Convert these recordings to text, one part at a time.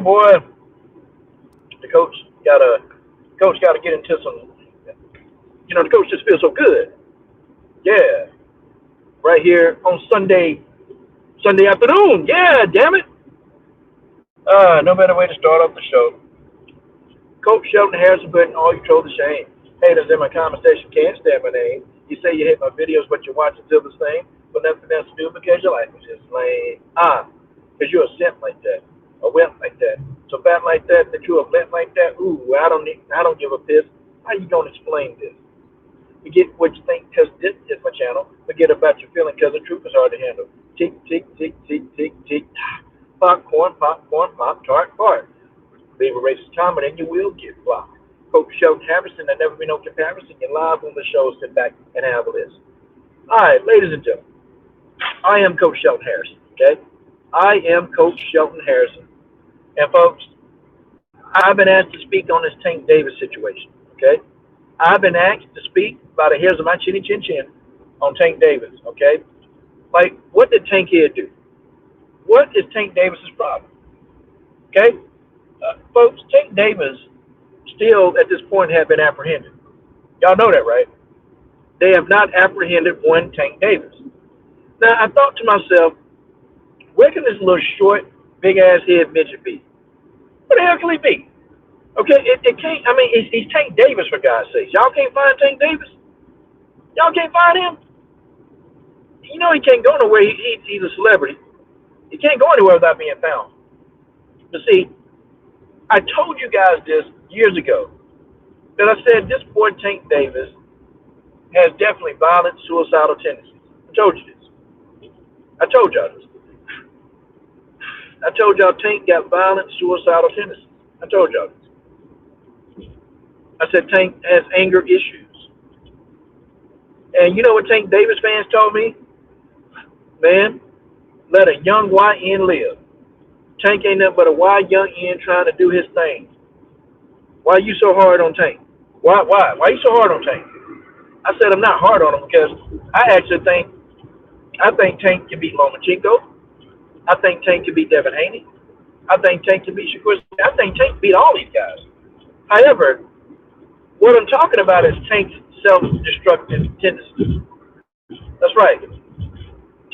boy. The coach got to get into some. The coach just feels so good. Yeah, right here on Sunday afternoon. Yeah, damn it. No better way to start off the show. Coach Shelton Harrison putting all you troll to shame. Haters in my conversation can't stand my name. You say you hate my videos, but you watch until the same. But nothing else to do because your life is just lame. Because you're a simp like that, a wimp like that, so fat like that you're a limp like that. Ooh, I don't give a piss. How you gonna explain this? You get what you think because this is my channel. Forget about your feeling because the truth is hard to handle. Tick, tick, tick, tick, tick, tick. Popcorn, Pop-Tart, fart. Leave a racist comment and you will get blocked. Coach Shelton Harrison, there never be no comparison. You're live on the show. Sit back and have a list. All right, ladies and gentlemen, I am Coach Shelton Harrison, okay? I am Coach Shelton Harrison. And folks, I've been asked to speak on this Tank Davis situation, okay? I've been asked to speak by the hairs of my chinny chin chin on Tank Davis, okay? Like, what did Tank here do? What is Tank Davis's problem? Okay? Folks, Tank Davis still at this point have been apprehended. Y'all know that, right? They have not apprehended one Tank Davis. Now, I thought to myself, where can this little short, big-ass head midget be? Where the hell can he be? Okay, it can't, I mean, he's Tank Davis, for God's sake. Y'all can't find Tank Davis? Y'all can't find him? You know he can't go nowhere. He's a celebrity. He can't go anywhere without being found. But see, I told you guys this years ago, that I said this boy Tank Davis has definitely violent, suicidal tendencies. I told you this. I told y'all this. I told y'all Tank got violent, suicidal tendencies. I told y'all this. I said Tank has anger issues. And you know what Tank Davis fans told me? Man, let a young YN live. Tank ain't nothing but a young N trying to do his thing. Why you so hard on Tank? Why you so hard on Tank? I said I'm not hard on him because I actually think Tank can beat Lomachenko. I think Tank can beat Devin Haney. I think Tank can beat Shakur. I think Tank can beat all these guys. However, what I'm talking about is Tank's self-destructive tendencies. That's right.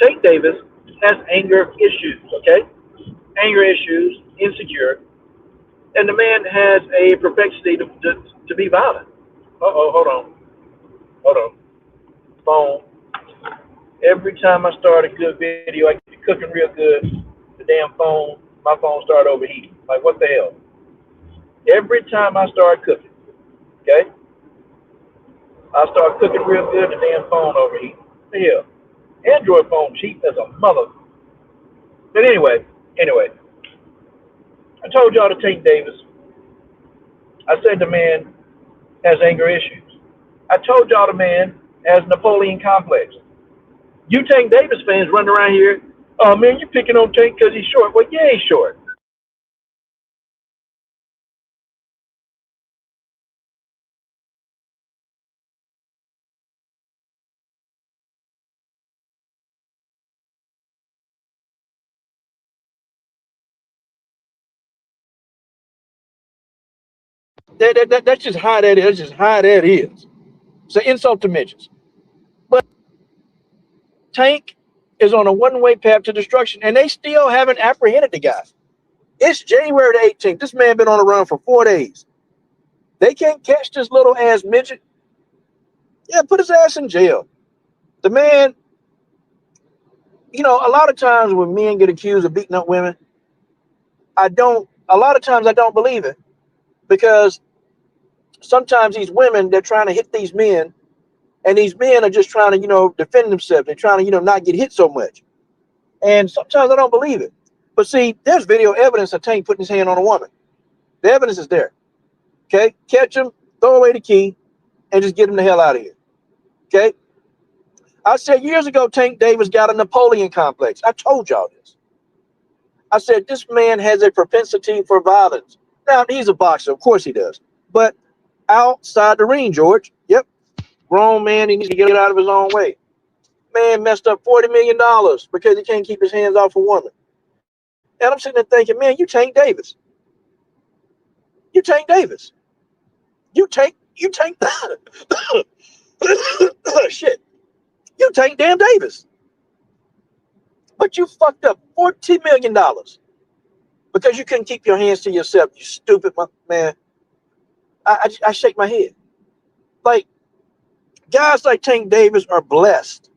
Tank Davis has anger issues, okay? Anger issues, insecure, and the man has a propensity to be violent. Hold on. Phone. Every time I start a good video, I get cooking real good. The damn phone, my phone started overheating. Like, what the hell? Every time I start cooking, okay? I start cooking real good, the damn phone overheating. What the hell? Android phone cheap as a mother. But anyway, I told y'all to Tank Davis. I said the man has anger issues. I told y'all the man has Napoleon complex. You Tank Davis fans running around here, oh man, you picking on Tank because he's short. Well, yeah, he's short. That's just how that is. That's just how that is. It's an insult to midgets. But Tank is on a one-way path to destruction, and they still haven't apprehended the guy. It's January the 18th. This man been on the run for 4 days. They can't catch this little ass midget. Yeah, put his ass in jail. The man, you know, a lot of times when men get accused of beating up women, a lot of times I don't believe it, because sometimes these women, they're trying to hit these men, and these men are just trying to, defend themselves. They're trying to, not get hit so much. And sometimes I don't believe it. But see, there's video evidence of Tank putting his hand on a woman. The evidence is there. Okay? Catch him, throw away the key, and just get him the hell out of here. Okay? I said years ago, Tank Davis got a Napoleon complex. I told y'all this. I said this man has a propensity for violence. Now, he's a boxer. Of course he does. But outside the ring, George. Yep. Grown man, he needs to get out of his own way. Man messed up $40 million because he can't keep his hands off a woman. And I'm sitting there thinking, man, you Tank Davis. You Tank Davis. You Tank shit. You Tank damn Davis. But you fucked up $14 million because you couldn't keep your hands to yourself, you stupid man. I shake my head. Like, guys like Tank Davis are blessed.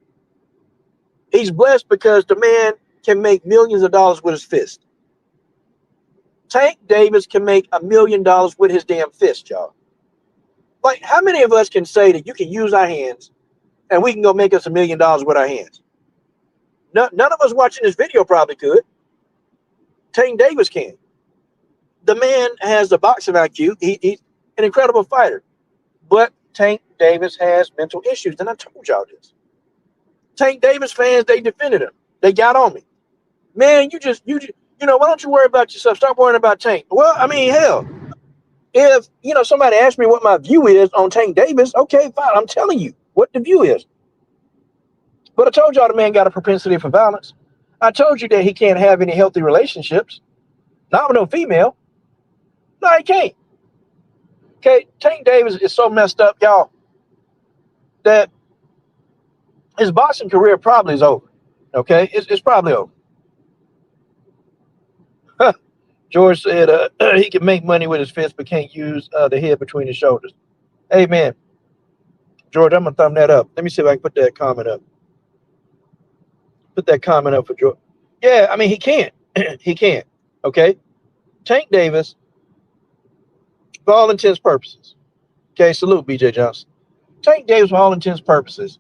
He's blessed because the man can make millions of dollars with his fist. Tank Davis can make $1 million with his damn fist, y'all. Like, how many of us can say that you can use our hands and we can go make us $1 million with our hands? None of us watching this video probably could. Tank Davis can. The man has the boxing IQ. He's an incredible fighter. But Tank Davis has mental issues. And I told y'all this. Tank Davis fans, they defended him. They got on me. Man, you know, why don't you worry about yourself? Stop worrying about Tank. Well, I mean, hell, if, you know, somebody asked me what my view is on Tank Davis, okay, fine. I'm telling you what the view is. But I told y'all the man got a propensity for violence. I told you that he can't have any healthy relationships. Not with no female. No, he can't. Okay, Tank Davis is so messed up, y'all, that his boxing career probably is over. Okay, it's probably over. George said he can make money with his fist, but can't use the head between his shoulders. Amen. George, I'm gonna thumb that up. Let me see if I can put that comment up. Put that comment up for George. Yeah, I mean, he can't. He can't. Okay. Tank Davis, for all intents and purposes. Okay, salute BJ Johnson. Tank Davis, for all intents and purposes,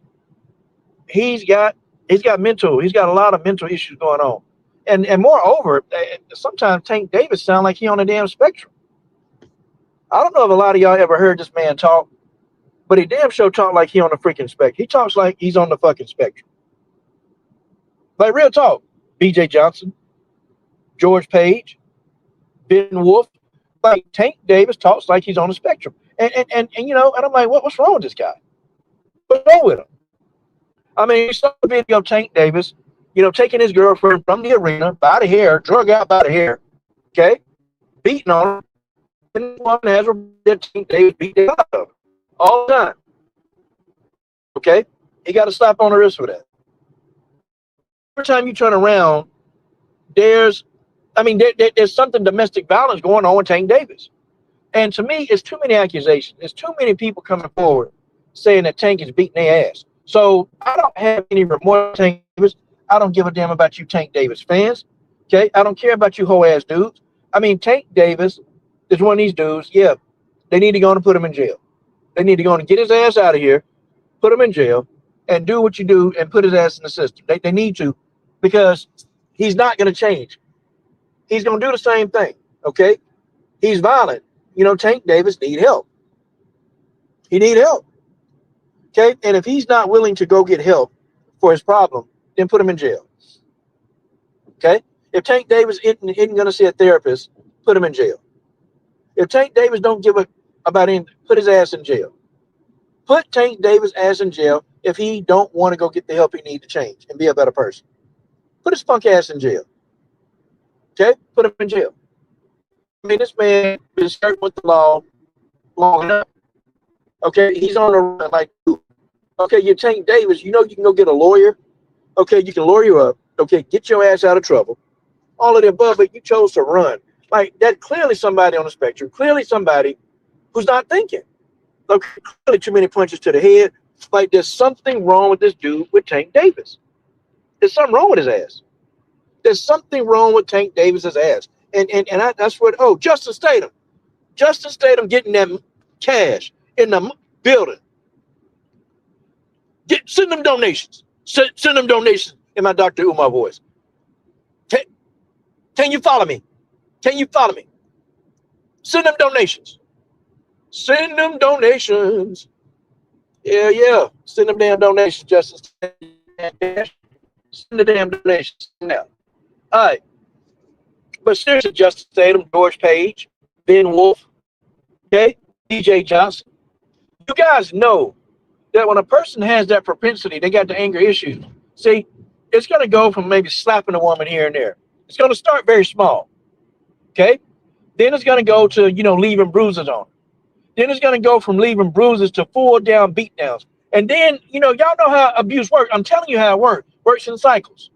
he's got a lot of mental issues going on. And moreover, sometimes Tank Davis sounds like he on a damn spectrum. I don't know if a lot of y'all ever heard this man talk, but he damn sure talk like he on the freaking spectrum. He talks like he's on the fucking spectrum. Like, real talk. BJ Johnson, George Page, Ben Wolf, like Tank Davis talks like he's on the spectrum. And you know, and I'm like, what's wrong with this guy? What's wrong with him? I mean, you saw the video of Tank Davis, you know, taking his girlfriend from the arena by the hair, drug out by the hair, okay, beating on her, and one has Tank Davis beat the out of her all the time. Okay, he got to stop on the wrist for that. Every time you turn around, there's something domestic violence going on with Tank Davis. And to me, it's too many accusations. There's too many people coming forward saying that Tank is beating their ass. So I don't have any remorse, Tank Davis. I don't give a damn about you Tank Davis fans. Okay? I don't care about you hoe-ass dudes. I mean, Tank Davis is one of these dudes, yeah, they need to go and put him in jail. They need to go and get his ass out of here, put him in jail, and do what you do and put his ass in the system. They need to, because he's not going to change. He's going to do the same thing, okay? He's violent. You know, Tank Davis need help. He need help, okay? And if he's not willing to go get help for his problem, then put him in jail, okay? If Tank Davis isn't going to see a therapist, put him in jail. If Tank Davis don't give a about anything, put his ass in jail. Put Tank Davis' ass in jail if he don't want to go get the help he needs to change and be a better person. Put his punk ass in jail. Okay? Put him in jail. I mean, this man been skirting with the law long enough. Okay? He's on the run like, okay, you're Tank Davis. You know you can go get a lawyer. Okay, you can lawyer you up. Okay, get your ass out of trouble. All of the above, but you chose to run. Like, that clearly somebody on the spectrum. Clearly somebody who's not thinking. Okay, clearly too many punches to the head. Like, there's something wrong with this dude with Tank Davis. There's something wrong with his ass. There's something wrong with Tank Davis's ass. And that's what, Justin Statham. Justin Statham getting that cash in the building. Send them donations. Send them donations in my Dr. Umar voice. Can you follow me? Can you follow me? Send them donations. Send them donations. Yeah. Send them damn donations, Justin Statham. Send the damn donations now. All right. But seriously, Justin Statham, George Page, Ben Wolf, okay, BJ Johnson. You guys know that when a person has that propensity, they got the anger issues. See, it's going to go from maybe slapping a woman here and there. It's going to start very small. Okay. Then it's going to go to, leaving bruises on. Then it's going to go from leaving bruises to full down beatdowns. And then, y'all know how abuse works. I'm telling you how it works. Works in cycles.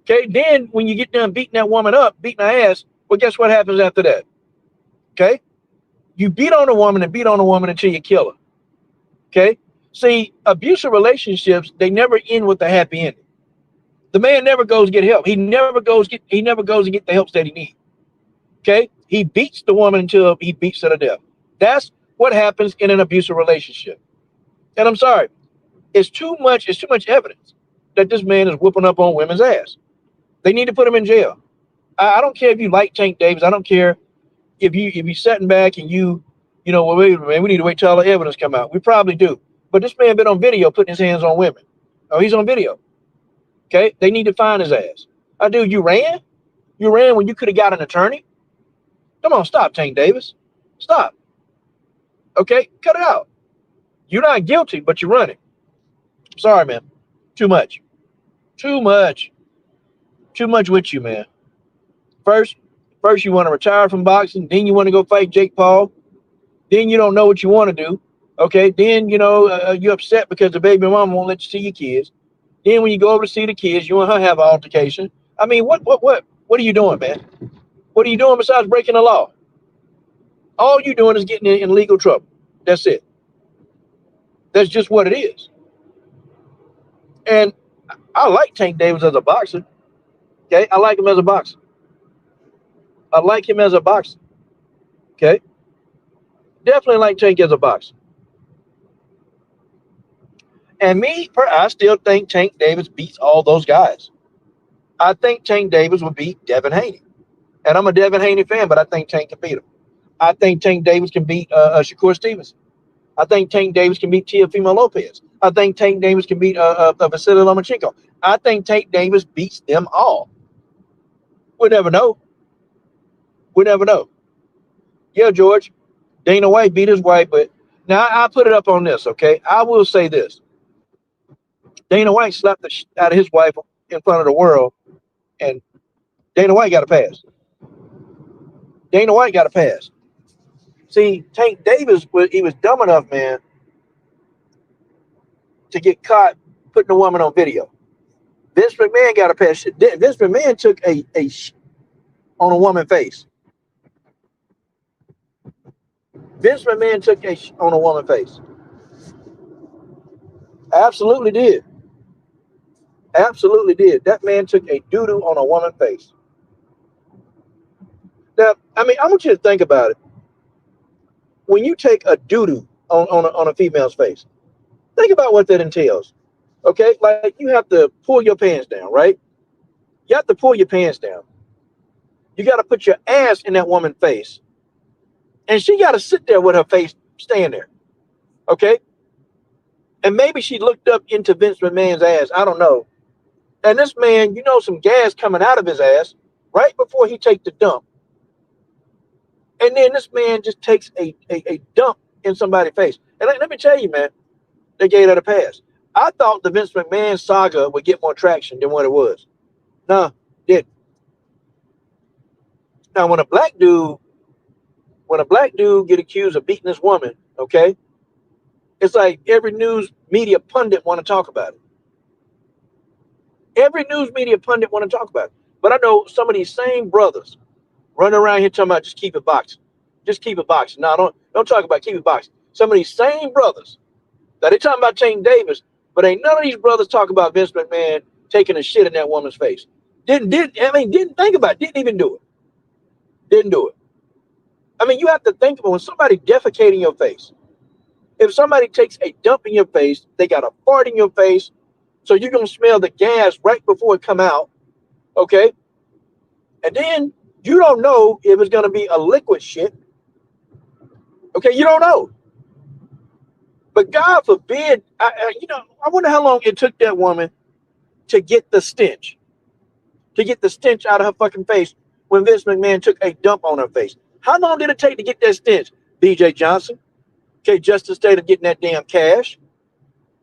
Okay. Then when you get done beating that woman up, beating her ass, well, guess what happens after that? Okay. You beat on a woman and beat on a woman until you kill her. Okay. See, abusive relationships, they never end with a happy ending. The man never goes to get help. He never goes to get the help that he needs. Okay. He beats the woman until he beats her to death. That's what happens in an abusive relationship. And I'm sorry, it's too much evidence that this man is whooping up on women's ass. They need to put him in jail. I don't care if you like Tank Davis. I don't care if you sitting back and well, wait a minute, we need to wait till all the evidence come out. We probably do. But this man been on video putting his hands on women. Oh, he's on video. Okay, they need to find his ass. Dude, you ran? You ran when you could have got an attorney? Come on, stop, Tank Davis. Stop. Okay, cut it out. You're not guilty, but you're running. Sorry, man. Too much. Too much. Too much with you, man. First you want to retire from boxing. Then you want to go fight Jake Paul. Then you don't know what you want to do. Okay, then, you're upset because the baby mama won't let you see your kids. Then when you go over to see the kids, you and her have an altercation. I mean, what are you doing, man? What are you doing besides breaking the law? All you're doing is getting in legal trouble. That's it. That's just what it is. And I like Tank Davis as a boxer. Okay, I like him as a boxer. Okay, definitely like Tank as a boxer. And I still think Tank Davis beats all those guys. I think Tank Davis would beat Devin Haney. And I'm a Devin Haney fan, but I think Tank can beat him. I think Tank Davis can beat Shakur Stevenson. I think Tank Davis can beat Teofimo Lopez. I think Tank Davis can beat Vasily Lomachenko. I think Tank Davis beats them all. We'll never know. Yeah, George, Dana White beat his wife, but now I put it up on this, okay? I will say this. Dana White slapped the shit out of his wife in front of the world, and Dana White got a pass. See, Tank Davis, he was dumb enough, man, to get caught putting a woman on video. Vince McMahon got a pass. Vince McMahon took a on a woman's face. Vince McMahon took a on a woman's face. Absolutely did. That man took a doo-doo on a woman's face. Now, I mean, I want you to think about it. When you take a doo-doo on a female's face, think about what that entails. Okay? Like, you have to pull your pants down, right? You have to pull your pants down. You got to put your ass in that woman's face. And she got to sit there with her face staying there. Okay? And maybe she looked up into Vince McMahon's ass. I don't know. And this man, some gas coming out of his ass right before he takes the dump. And then this man just takes a dump in somebody's face. And let me tell you, man, they gave that a pass. I thought the Vince McMahon saga would get more traction than what it was. No, didn't. Now, when a black dude get accused of beating this woman, okay, it's like every news media pundit want to talk about it. Every news media pundit want to talk about it. But I know some of these same brothers running around here talking about just keep it boxing. Just keep it boxing. No, don't talk about keep it boxing. Some of these same brothers that they talking about Tank Davis, but ain't none of these brothers talk about Vince McMahon taking a shit in that woman's face. Didn't think about it. Didn't even do it. Didn't do it. I mean, you have to think about when somebody defecates in your face. If somebody takes a dump in your face, they got a fart in your face, so you're going to smell the gas right before it come out, okay? And then you don't know if it's going to be a liquid shit, okay? You don't know. But God forbid, I wonder how long it took that woman to get the stench out of her fucking face when Vince McMahon took a dump on her face. How long did it take to get that stench? B.J. Johnson, okay, just instead of getting that damn cash.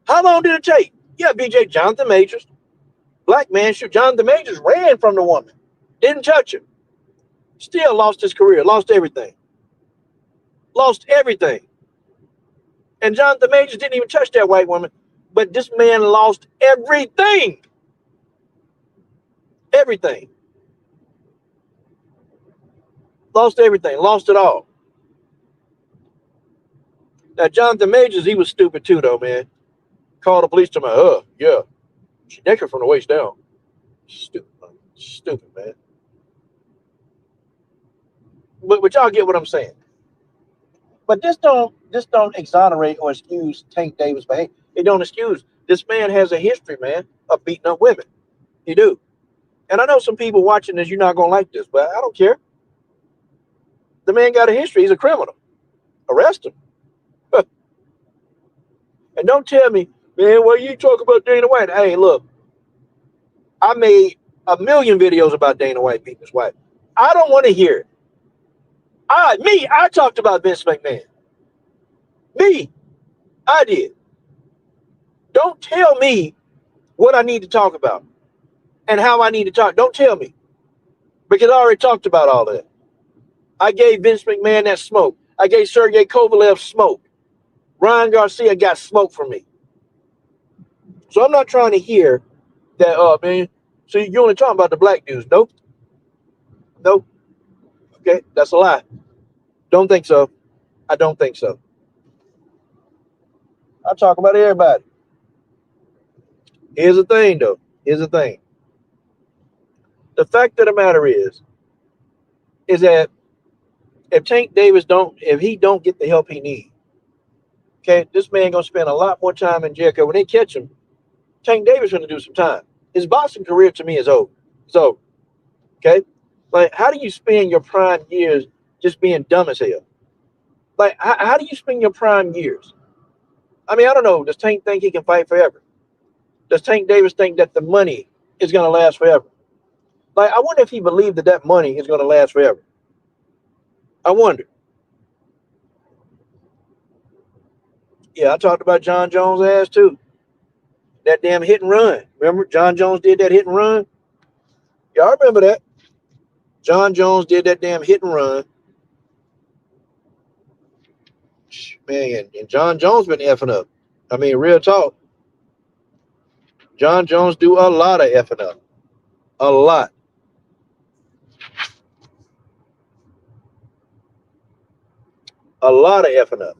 How long did it take? Yeah, B.J. Jonathan Majors, black man, shoot, Jonathan Majors ran from the woman. Didn't touch him. Still lost his career. Lost everything. Lost everything. And Jonathan Majors didn't even touch that white woman. But this man lost everything. Everything. Lost everything. Lost it all. Now, Jonathan Majors, he was stupid too, though, man. Called the police to my, yeah. She naked from the waist down. Stupid, man. Stupid, man. But y'all get what I'm saying. But this don't exonerate or excuse Tank Davis' behavior. It don't excuse. This man has a history, man, of beating up women. He do. And I know some people watching this, you're not going to like this, but I don't care. The man got a history. He's a criminal. Arrest him. And don't tell me, man, well, you talk about Dana White. Hey, look, I made a million videos about Dana White beating his wife. I don't want to hear it. I talked about Vince McMahon. Me, I did. Don't tell me what I need to talk about and how I need to talk. Don't tell me. Because I already talked about all that. I gave Vince McMahon that smoke. I gave Sergey Kovalev smoke. Ryan Garcia got smoke from me. So I'm not trying to hear that, man, so you're only talking about the black dudes. Nope. Nope. Okay, that's a lie. Don't think so. I don't think so. I talk about everybody. Here's the thing, though. Here's the thing. The fact of the matter is that if Tank Davis if he don't get the help he needs, okay, this man gonna spend a lot more time in jail. When they catch him, Tank Davis gonna do some time. His boxing career to me is over. So, okay, like how do you spend your prime years just being dumb as hell? Like how do you spend your prime years? I mean, I don't know. Does Tank think he can fight forever? Does Tank Davis think that the money is gonna last forever? Like I wonder if he believed that money is gonna last forever. I wonder. Yeah, I talked about John Jones' ass too. That damn hit and run. Remember, John Jones did that hit and run? Y'all remember that? John Jones did that damn hit and run. Man, and John Jones been effing up. I mean, real talk. John Jones do a lot of effing up. A lot. A lot of effing up.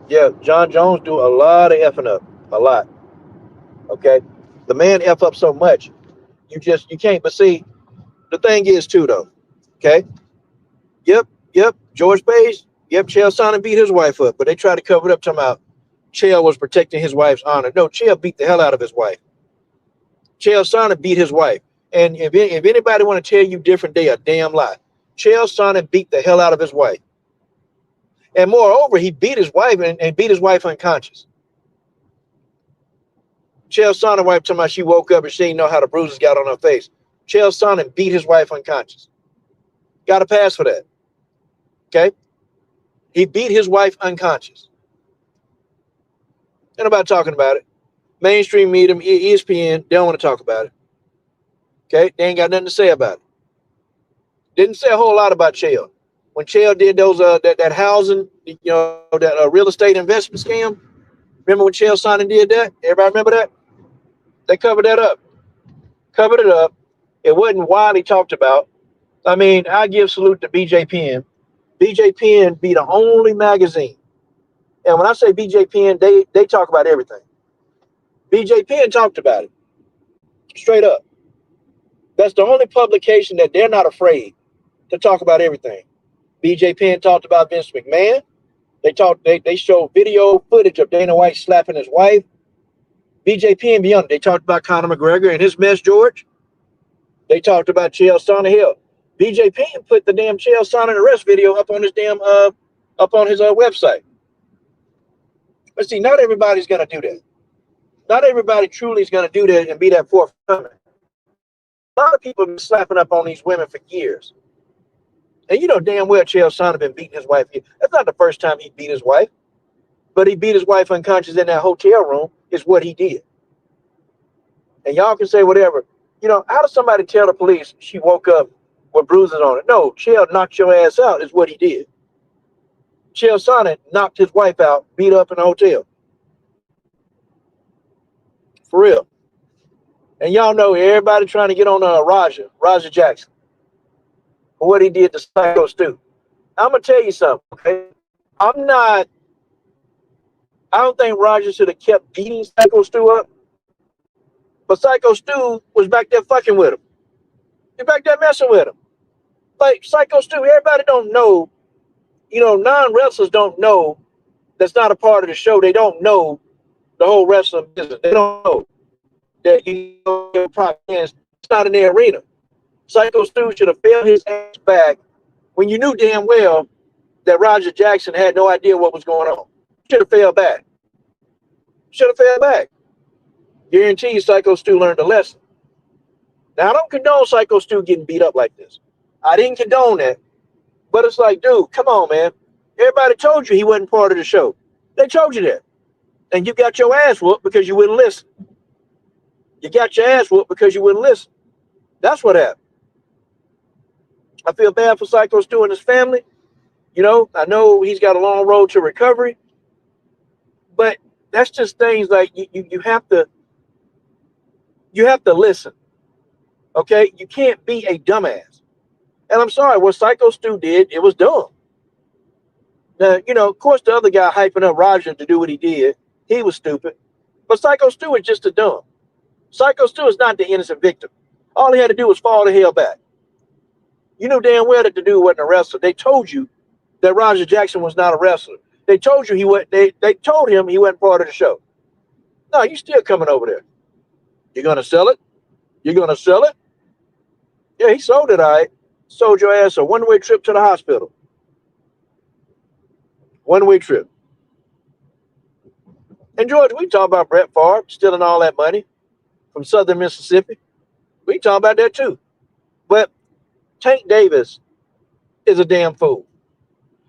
Yeah, John Jones do a lot of effing up. A lot. Okay? The man F up so much, you can't. But see, the thing is too though. Okay? Yep. George Page, yep, Chael Sonnen beat his wife up, but they tried to cover it up talking about Chael was protecting his wife's honor. No, Chael beat the hell out of his wife. Chael Sonnen beat his wife. And if anybody want to tell you different, they a damn lie. Chael Sonnen beat the hell out of his wife. And moreover, he beat his wife and beat his wife unconscious. Chael Sonnen wife talking about she woke up and she didn't know how the bruises got on her face. Chael Sonnen beat his wife unconscious. Got a pass for that. Okay? He beat his wife unconscious. Ain't nobody talking about it. Mainstream media, ESPN, they don't want to talk about it. Okay? They ain't got nothing to say about it. Didn't say a whole lot about Chael. When Chael did those that housing, that real estate investment scam. Remember when Chael Sonnen did that? Everybody remember that? They covered that up. Covered it up. It wasn't widely talked about. I mean, I give salute to BJ Penn. BJ Penn be the only magazine. And when I say BJ Penn, they talk about everything. BJ Penn talked about it. Straight up. That's the only publication that they're not afraid to talk about everything. BJ Penn talked about Vince McMahon. They showed video footage of Dana White slapping his wife. BJ Penn beyond it. They talked about Conor McGregor and his mess, George. They talked about Chael Sonnen Hill. BJ Penn put the damn Chael Sonnen arrest video up on his website. But see, not everybody's gonna do that. Not everybody truly is gonna do that and be that forthcoming. A lot of people have been slapping up on these women for years. And you know damn well Chael Sonnen been beating his wife. That's not the first time he beat his wife. But he beat his wife unconscious in that hotel room is what he did. And y'all can say whatever. You know, how does somebody tell the police she woke up with bruises on it? No, Chael knocked your ass out is what he did. Chael Sonnen knocked his wife out, beat up in a hotel. For real. And y'all know everybody trying to get on Roger Jackson for what he did to Psycho Stu. I'm going to tell you something, okay? I don't think Roger should have kept beating Psycho Stu up. But Psycho Stu was back there fucking with him. He back there messing with him. Like Psycho Stu, everybody don't know, you know, non-wrestlers don't know that's not a part of the show. They don't know the whole wrestling business. They don't know that it's not in the arena. Psycho Stu should have fell his ass back when you knew damn well that Roger Jackson had no idea what was going on. Should have fell back. Should have fell back. Guarantee you Psycho Stu learned a lesson. Now, I don't condone Psycho Stu getting beat up like this. I didn't condone that. But it's like, dude, come on, man. Everybody told you he wasn't part of the show. They told you that. And you got your ass whooped because you wouldn't listen. You got your ass whooped because you wouldn't listen. That's what happened. I feel bad for Psycho Stu and his family. You know, I know he's got a long road to recovery. But that's just things like you have to listen. Okay? You can't be a dumbass. And I'm sorry, what Psycho Stu did, it was dumb. Now, you know, of course, the other guy hyping up Roger to do what he did, he was stupid. But Psycho Stu is just a dumb. Psycho Stu is not the innocent victim. All he had to do was fall the hell back. You knew damn well that the dude wasn't a wrestler. They told you that Roger Jackson was not a wrestler. They told you they told him he wasn't part of the show. No, you still coming over there. You're gonna sell it? You're gonna sell it? Yeah, he sold it, all right. Sold your ass a one-way trip to the hospital. One-way trip. And George, we talk about Brett Favre stealing all that money from Southern Mississippi. We talk about that too. But Tank Davis is a damn fool.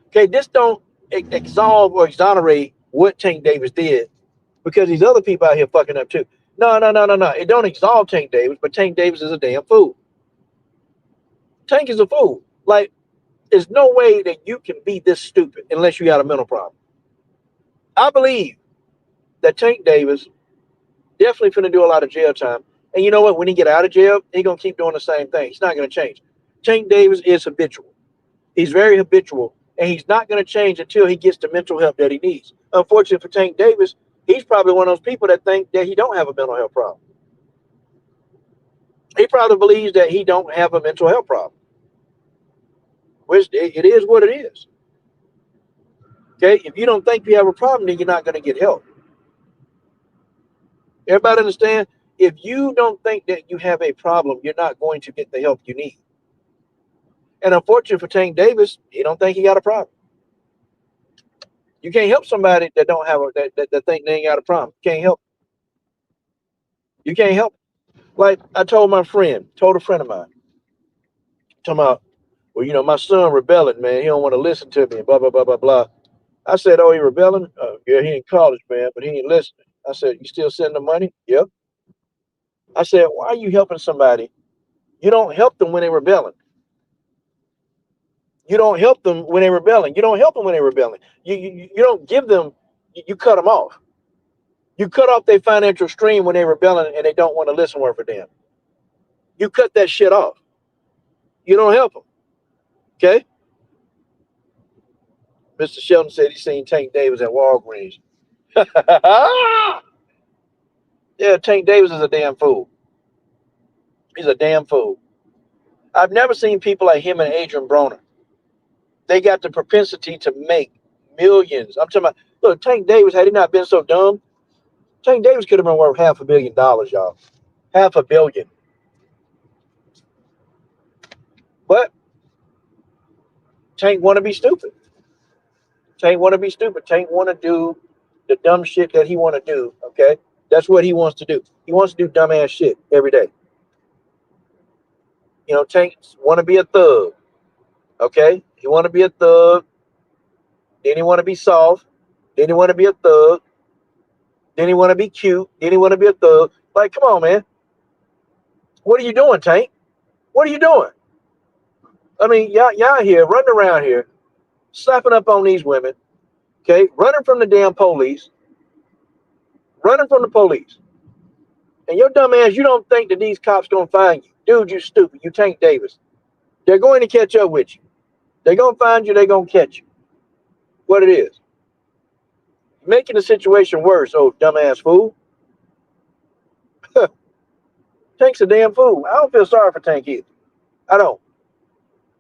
Okay, this don't absolve or exonerate what Tank Davis did because these other people out here fucking up too. No. It don't absolve Tank Davis, but Tank Davis is a damn fool. Tank is a fool. Like, there's no way that you can be this stupid unless you got a mental problem. I believe that Tank Davis definitely finna do a lot of jail time. And you know what? When he get out of jail, he gonna keep doing the same thing. He's not gonna change. Tank Davis is habitual. He's very habitual, and he's not gonna change until he gets the mental help that he needs. Unfortunately for Tank Davis, he's probably one of those people that think that he don't have a mental health problem. He probably believes that he don't have a mental health problem. Which it is what it is. Okay, if you don't think you have a problem, then you're not going to get help. Everybody understand? If you don't think that you have a problem, you're not going to get the help you need. And unfortunately for Tank Davis, he don't think he got a problem. You can't help somebody that don't have that think they ain't got a problem. You can't help. You can't help. Like I told a friend of mine, talking about, well, you know, my son rebelling, man. He don't want to listen to me, and blah, blah, blah, blah, blah. I said, oh, he rebelling? Yeah, he in college, man, but he ain't listening. I said, you still sending the money? Yep. I said, why are you helping somebody? You don't help them when they're rebelling. You don't help them when they're rebelling. You don't help them when they're rebelling. You don't give them, you cut them off. You cut off their financial stream when they're rebelling and they don't want to listen worth a damn. You cut that shit off. You don't help them. Okay? Mr. Shelton said he seen Tank Davis at Walgreens. Yeah, Tank Davis is a damn fool. He's a damn fool. I've never seen people like him and Adrian Broner. They got the propensity to make millions. I'm talking about, look, Tank Davis, had he not been so dumb, Tank Davis could have been worth $500 million, y'all. $500 million. But Tank want to be stupid. Tank want to be stupid. Tank want to do the dumb shit that he want to do, okay? That's what he wants to do. He wants to do dumbass shit every day. You know, Tank want to be a thug. Okay, he want to be a thug. Then he want to be soft. Then he want to be a thug. Then he want to be cute. Then he want to be a thug. Like, come on, man. What are you doing, Tank? What are you doing? I mean, y'all here running around here, slapping up on these women. Okay, running from the damn police, running from the police. And your dumb ass, you don't think that these cops gonna find you. Dude, you stupid. You Tank Davis. They're going to catch up with you. They're gonna find you, they're gonna catch you. What it is. Making the situation worse, oh dumbass fool. Tank's a damn fool. I don't feel sorry for Tank either. I don't.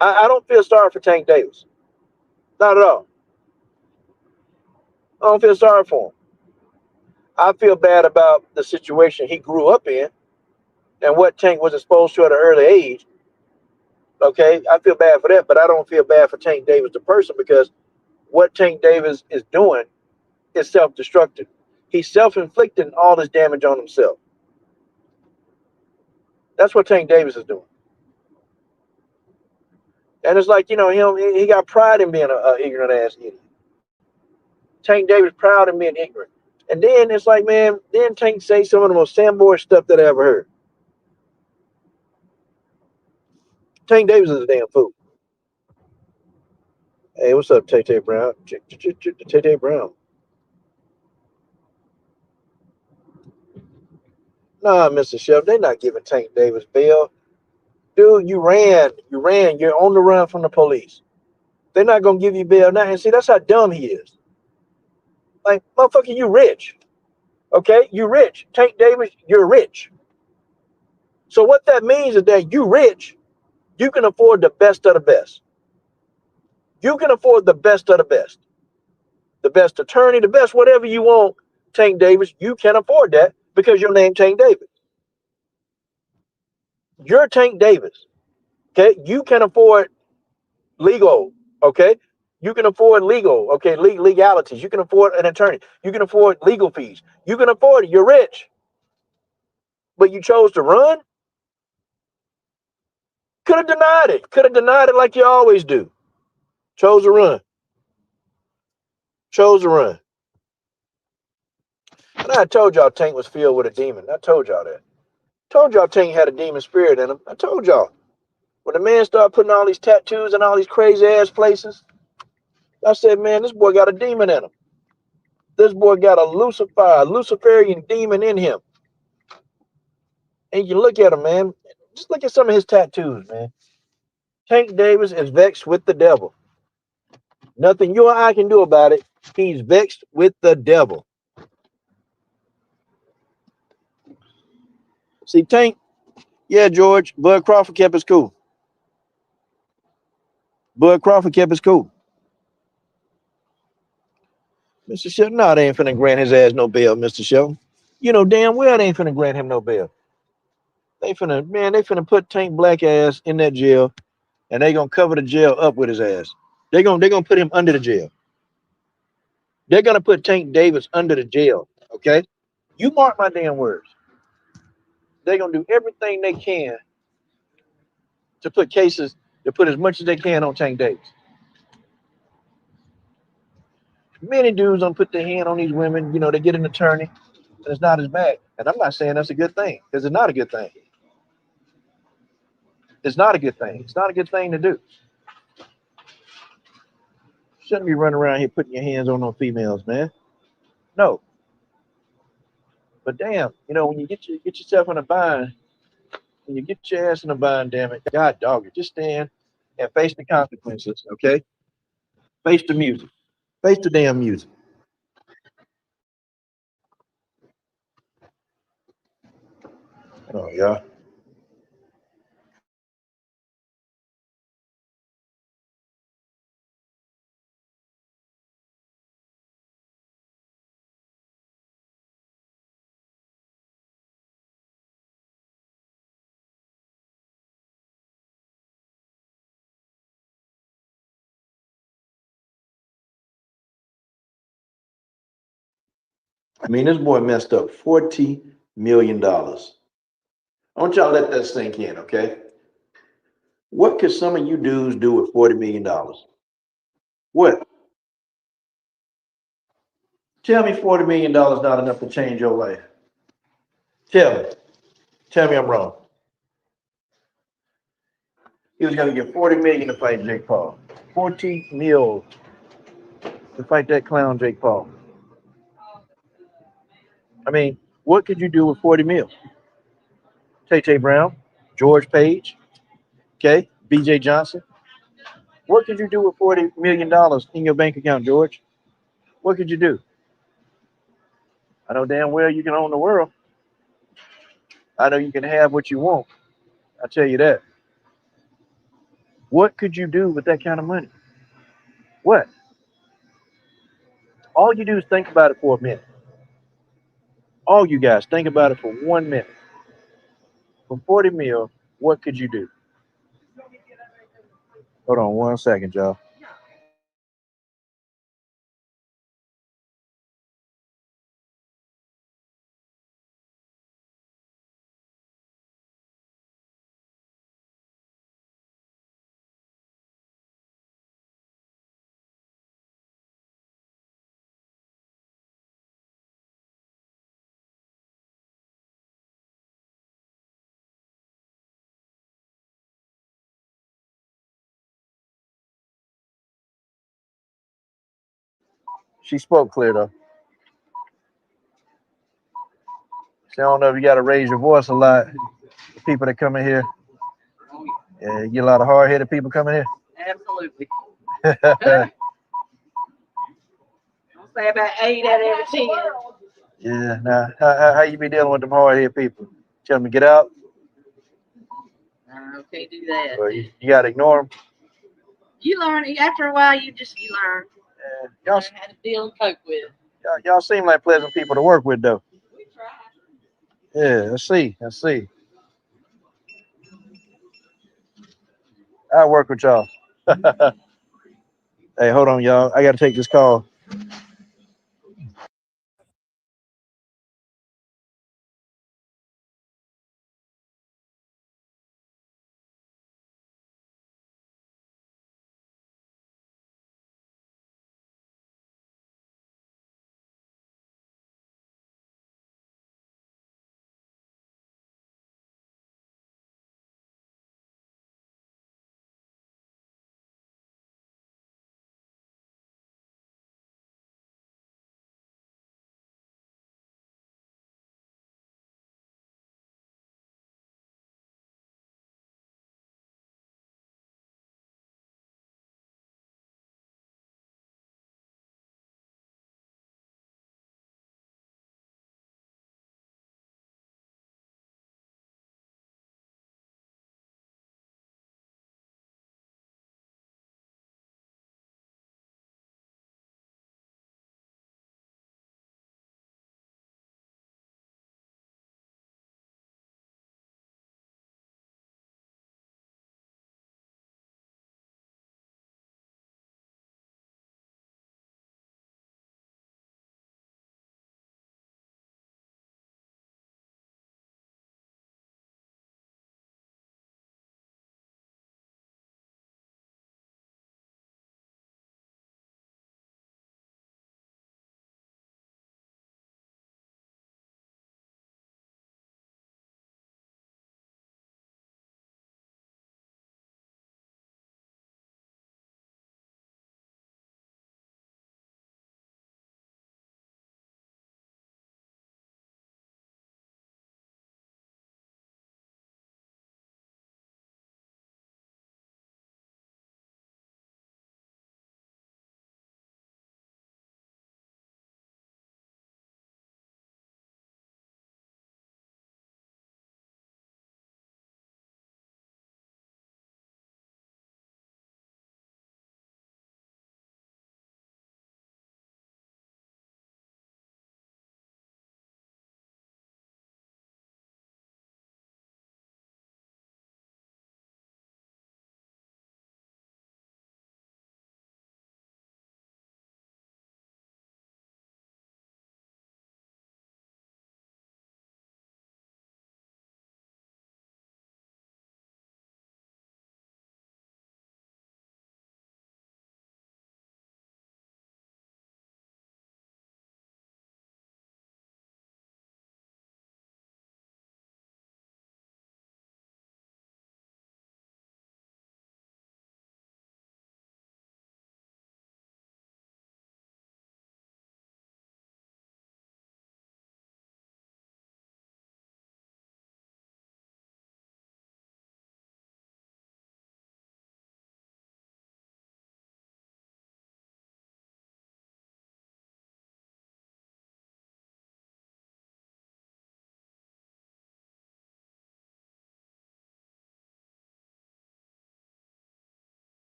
I don't feel sorry for Tank Davis. Not at all. I don't feel sorry for him. I feel bad about the situation he grew up in and what Tank was exposed to at an early age. Okay, I feel bad for that, but I don't feel bad for Tank Davis the person, because what Tank Davis is doing is self-destructive. He's self-inflicting all this damage on himself. That's what Tank Davis is doing. And it's like, you know, he got pride in being a ignorant ass idiot. Tank Davis proud in being ignorant. And then it's like, man, then Tank say some of the most Samboy stuff that I ever heard. Tank Davis is a damn fool. Hey, what's up, Tay Brown? Tay Brown. Nah, Mr. Chef, they're not giving Tank Davis bail. Dude, you ran. You're on the run from the police. They're not gonna give you bail now. And see, that's how dumb he is. Like, motherfucker, you rich. Okay, you rich. Tank Davis, you're rich. So what that means is that you rich, you can afford the best of the best. You can afford the best of the best. The best attorney, the best whatever you want, Tank Davis, you can afford that because your name Tank Davis. You're Tank Davis. Okay, you can afford legal. Okay, you can afford legal. Okay, legalities. You can afford an attorney. You can afford legal fees. You can afford it. You're rich, but you chose to run. Could have denied it. Could have denied it like you always do. Chose to run. Chose to run. And I told y'all Tank was filled with a demon. I told y'all that. Told y'all Tank had a demon spirit in him. I told y'all. When the man started putting all these tattoos in all these crazy ass places, I said, man, this boy got a demon in him. This boy got a Luciferian demon in him. And you look at him, man. Just look at some of his tattoos, man. Tank Davis is vexed with the devil. Nothing you or I can do about it. He's vexed with the devil. See, Tank, yeah, George, Bud Crawford kept us cool. Bud Crawford kept us cool. Mr. Shelton, no, they ain't finna grant his ass no bail, Mr. Shelton. You know damn well they ain't finna grant him no bail. They finna put Tank Black ass in that jail, and they gonna cover the jail up with his ass. They gonna put him under the jail. They're gonna put Tank Davis under the jail. Okay, you mark my damn words. They're gonna do everything they can to put cases, to put as much as they can on Tank Davis. Many dudes don't put their hand on these women. You know, they get an attorney, and it's not as bad. And I'm not saying that's a good thing, because it's not a good thing. It's not a good thing. It's not a good thing to do. Shouldn't be running around here putting your hands on those females, man. No. But damn, you know, when you get yourself in a bind, when you get your ass in a bind, damn it, God dog it, just stand and face the consequences, okay? Face the music. Face the damn music. Oh yeah. I mean, this boy messed up $40 million. I want y'all to let that sink in, okay? What could some of you dudes do with $40 million? What? Tell me $40 million not enough to change your life. Tell me. Tell me I'm wrong. He was going to get $40 million to fight Jake Paul. 40 mil to fight that clown Jake Paul. I mean, what could you do with 40 mil? Tay Brown, George Page, okay, BJ Johnson. What could you do with $40 million in your bank account, George? What could you do? I know damn well you can own the world. I know you can have what you want. I tell you that. What could you do with that kind of money? What? All you do is think about it for a minute. All you guys, think about it for 1 minute. For 40 mil, what could you do? Hold on 1 second, y'all. She spoke clear though. So I don't know if you got to raise your voice a lot. The people that come in here, yeah, you get a lot of hard-headed people coming here. Absolutely. I'll say about 8 out of every 10. Yeah, nah. How you be dealing with them hard-headed people? Tell them to get out. No, can't do that. Well, you got to ignore them. You learn after a while. You learn. Y'all, Learn how to deal and cope with it. y'all seem like pleasant people to work with, though. We try. Yeah, let's see. I work with y'all. Hey, hold on, y'all. I got to take this call.